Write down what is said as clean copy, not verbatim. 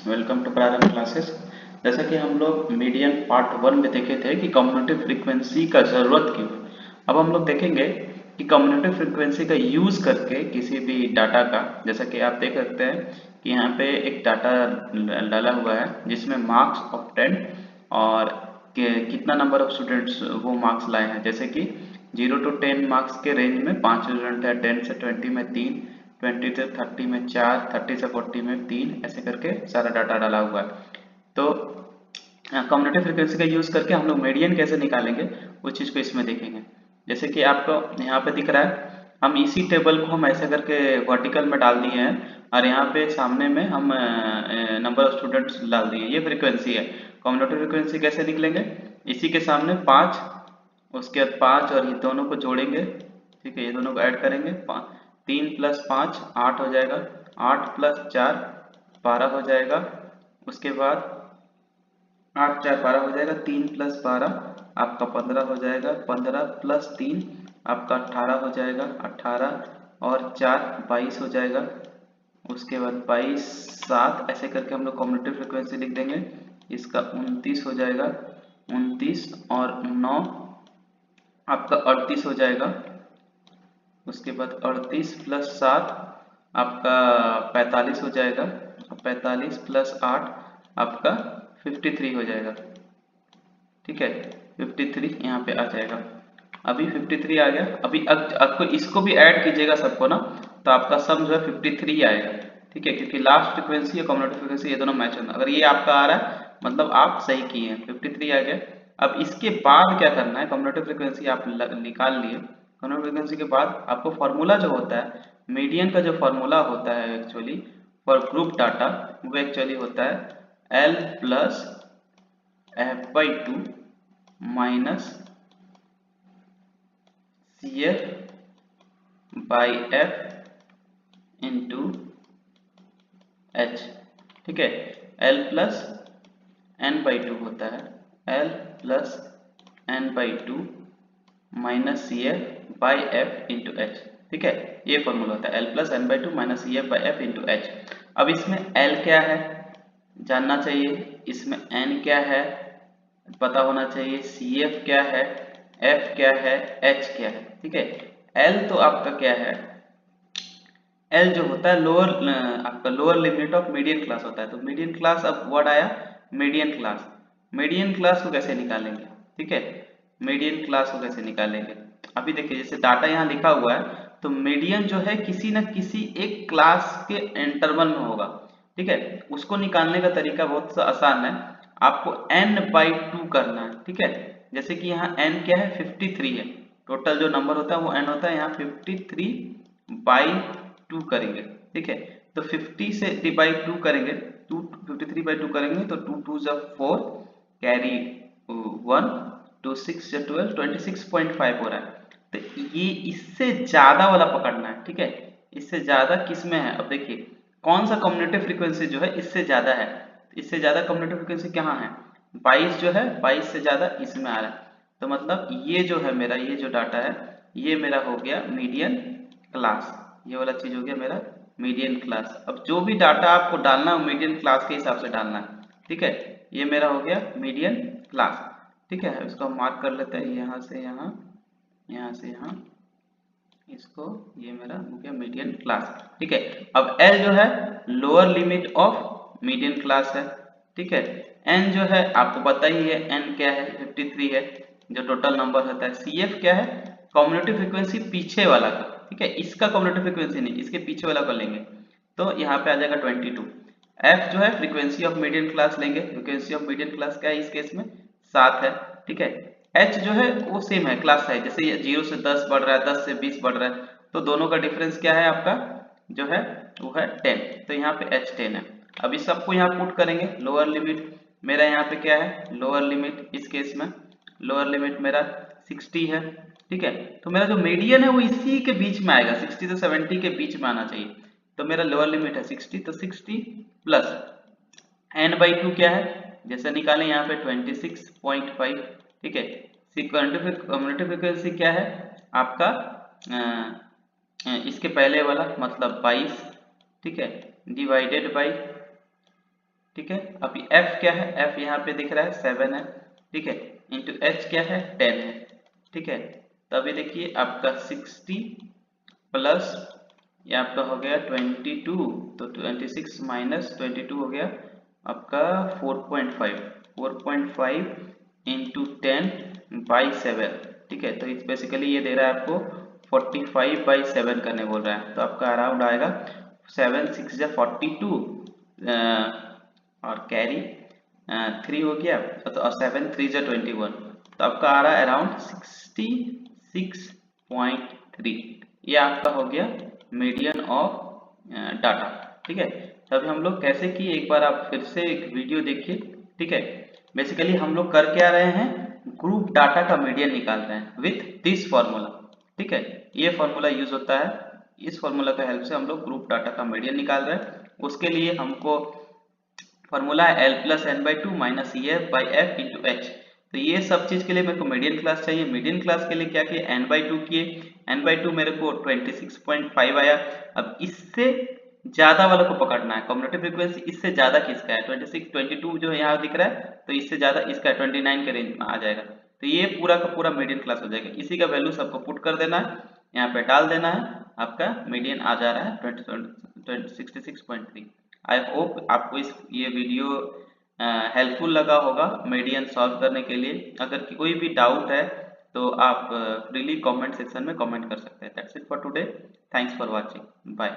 Welcome to प्रारंभ classes. जैसा कि हम लोग मीडियन पार्ट 1 में देखे थे कि कम्युनिटी फ्रीक्वेंसी का ज़रूरत क्यों है। अब हम लोग देखेंगे कि कम्युनिटी फ्रीक्वेंसी का यूज़ करके किसी भी डाटा का, जैसा कि आप देख सकते हैं कि यहाँ पे एक डाटा डाला हुआ है जिसमें मार्क्स ऑफ 10 और कितना नंबर ऑफ स्टूडेंट्स वो मार्क्स लाए हैं। जैसे कि 0 to 10 मार्क्स के रेंज में 5 स्टूडेंट है, 10 से 20 में 3, 20 से 30 में 4, 30 से 40 में 3, ऐसे करके सारा डाटा डाला हुआ है। तो कम्युनिटी फ्रीक्वेंसी का यूज़ करके हम लोग मीडियन कैसे निकालेंगे उस चीज़ को इसमें देखेंगे। जैसे कि आपको यहाँ पे दिख रहा है, हम इसी टेबल को हम ऐसे करके वर्टिकल में डाल दिए हैं और यहाँ पे सामने में हम नंबर ऑफ स्टूडेंट्स डाल दिए हैं। ये फ्रीक्वेंसी है। कम्युनिटी फ्रीक्वेंसी कैसे निकलेंगे, इसी के सामने 5, उसके बाद 5 और ये दोनों को जोड़ेंगे। ठीक है, ये दोनों को ऐड करेंगे, 3 + 5 8 हो जाएगा, 8 + 4 12 हो जाएगा। उसके बाद 8 4 12 हो जाएगा, 3 + 12 आपका 15 हो जाएगा, 15 + 3 आपका 18 हो जाएगा, 18 और 4 22 हो जाएगा। उसके बाद 22 7 ऐसे करके हम लोग कम्युनिटी फ्रीक्वेंसी लिख देंगे। इसका 29 हो जाएगा, 29 और 9 आपका 38 हो जाएगा। उसके बाद 38 + 7 आपका 45 हो जाएगा, 45 + 8 आपका 53 हो जाएगा। ठीक है, 53 यहाँ पे आ जाएगा। अभी 53 आ गया। अभी आपको इसको भी ऐड कीजिएगा सबको ना, तो आपका सम जो है 53 आएगा। ठीक है, क्योंकि लास्ट फ्रिक्वेंसी और कम्युनिटी फ्रिक्वेंसी ये दोनों मैच होना। अगर ये आपका आ रहा है मतलब आप सही किए हैं, 53 आ गया। अब इसके बाद क्या करना है, कम्युनिटी फ्रिक्वेंसी आप निकाल लिए। कम्युनिटी फ्रिक्वेंसी के बाद आपको फार्मूला जो होता है, मीडियन का जो फार्मूला होता है एक्चुअली फॉर ग्रुप डाटा, वो एक्चुअली होता है L + f/2 minus CF/f into H। ठीक है, L + n/2 होता है, L + n/2 minus CF/f into H। ठीक है, ये फॉर्मूला होता है L + n/2 minus CF/f into H। अब इसमें L क्या है जानना चाहिए, इसमें N क्या है पता होना चाहिए, CF क्या है, F क्या है, H क्या है। ठीक है, L तो आपका क्या है, L जो होता है लोअर, आपका lower limit of median class होता है। तो मीडियन क्लास, अब वर्ड आया मीडियन क्लास। मीडियन क्लास को कैसे निकालेंगे, ठीक है, मीडियन क्लास को कैसे निकालेंगे। अभी देखिए जैसे डाटा यहाँ लिखा हुआ है, तो मीडियन जो है किसी न किसी एक क्लास के इंटरवल में होगा। ठीक है, उसको निकालने का तरीका बहुत सा आसान है। आपको n/2 करना है। ठीक है, जैसे कि यहाँ n क्या है, 53 है। टोटल जो नंबर होता है वो n होता है, यहाँ 53/2 करेंगे। ठीक है, तो 50 से डिवाइड 2 करेंगे, 53/2 करेंगे तो 2 2 4 कैरी 1, 2 6 12 26.5 हो रहा है। तो ये इससे ज्यादा वाला पकड़ना है। ठीक है, इससे ज्यादा किस में है, अब देखिए कौन सा कम्युनिटी फ्रीक्वेंसी जो है इससे ज्यादा है। इससे ज्यादा कम्युनिटी फ्रीक्वेंसी कहाँ है, 22 जो है, 22 से ज्यादा इसमें आ रहा है। तो मतलब ये जो है मेरा, ये जो डाटा है ये मेरा हो गया मीडियन क्लास। ये वाला चीज हो गया मेरा मीडियन क्लास। अब जो भी डाटा आपको डालना है मीडियन क्लास के हिसाब से डालना है। ठीक है, ये मेरा हो गया मीडियन क्लास। ठीक है, इसको हम मार्क कर लेते हैं, यहाँ से यहाँ, यहाँ से यहाँ, इसको, ये मेरा हो गया मीडियन क्लास। ठीक है, अब L जो है lower limit of median class है। ठीक है, N जो है आपको पता ही है, N क्या है, 53 है जो टोटल नंबर होता है। CF क्या है, कम्युनिटी फ्रीक्वेंसी पीछे वाला का। ठीक है, इसका कम्युनिटी फ्रीक्वेंसी नहीं, इसके पीछे वाला को लेंगे तो यहाँ पे आ जाएगा 22। F जो है फ्रीक्वेंसी ऑफ मीडियन क्लास लेंगे, फ्रीक्वेंसी ऑफ मीडियन क्लास क्या है इस केस में 7 है। ठीक है, H जो है वो सेम है, क्लास साइज, जैसे ये 0 से 10 बढ़ रहा है, 10 से 20 बढ़ रहा है, तो दोनों का डिफरेंस क्या है आपका जो है वो है 10। तो यहाँ पे H 10 है। अब इस सबको यहाँ पुट करेंगे, लोअर लिमिट मेरा यहाँ पे क्या है, लोअर लिमिट इस केस में लोअर लिमिट मेरा 60 है। ठीक है, तो मेरा जो मीडियन है वो इसी के बीच में आएगा, 60 से 70 के बीच में आना चाहिए। तो मेरा लोअर लिमिट है 60, तो 60 प्लस n/2 क्या है, जैसे निकालें यहाँ पे 26.5। ठीक है, कम्युनिटी फ्रीक्वेंसी क्या है आपका, इसके पहले वाला मतलब 22। ठीक है, डिवाइडेड बाई ठीक है। अभी f क्या है, f यहाँ पे दिख रहा है 7 है, ठीक है, इंटू h क्या है 10 है, ठीक है। तो अभी देखिए आपका 60 प्लस ये आपका हो गया 22, तो 26 माइनस 22 हो गया आपका 4.5, 4.5 इंटू 10/7, ठीक है। तो इस बेसिकली ये दे रहा है आपको 45/7 करने बोल रहा है, तो आपका अराउंड आएगा 7 6 जा 42 और कैरी 3 हो गया, तो 7 3 जा 21, तो आपका आ रहा है अराउंड 66.3। ये आपका हो गया मीडियन ऑफ डाटा, ठीक है। तब हम लोग कैसे किए, एक बार आप फिर से एक वीडियो देखिए, ठीक है। बेसिकली हम लोग कर क्या रहे हैं, ग्रुप डाटा का मीडियन निकाल रहे हैं विथ दिस फॉर्मूला, ठीक है। ये फॉर्मूला यूज होता है, इस फॉर्मूला का हेल्प से हम लोग ग्रुप डाटा का मीडियन निकाल रहे हैं। उसके लिए हमको फॉर्मूला है L plus n by two minus e f by f into h. तो ये सब चीज के लिए मेरे को मीडियन क्लास चाहिए। मीडियन क्लास के लिए क्या किए, n बाई टू किए, n बाई टू मेरे को 26.5 आया। अब इससे ज्यादा वाला को पकड़ना है, कम्युनिटी फ्रीक्वेंसी इससे ज्यादा किसका है, 26 22 जो यहाँ दिख रहा है, तो इससे ज्यादा इसका 29 के रेंज में आ जाएगा। तो ये पूरा का पूरा मीडियन क्लास हो जाएगा। इसी का वैल्यू सबको पुट कर देना है, यहाँ पे डाल देना है, आपका मीडियन आ जा रहा है 66.3। आई होप आपको ये वीडियो हेल्पफुल लगा होगा मीडियन सॉल्व करने के लिए। अगर कोई भी डाउट है तो आप फ्रीली कमेंट सेक्शन में कमेंट कर सकते हैं। That's it for today, thanks for watching, bye.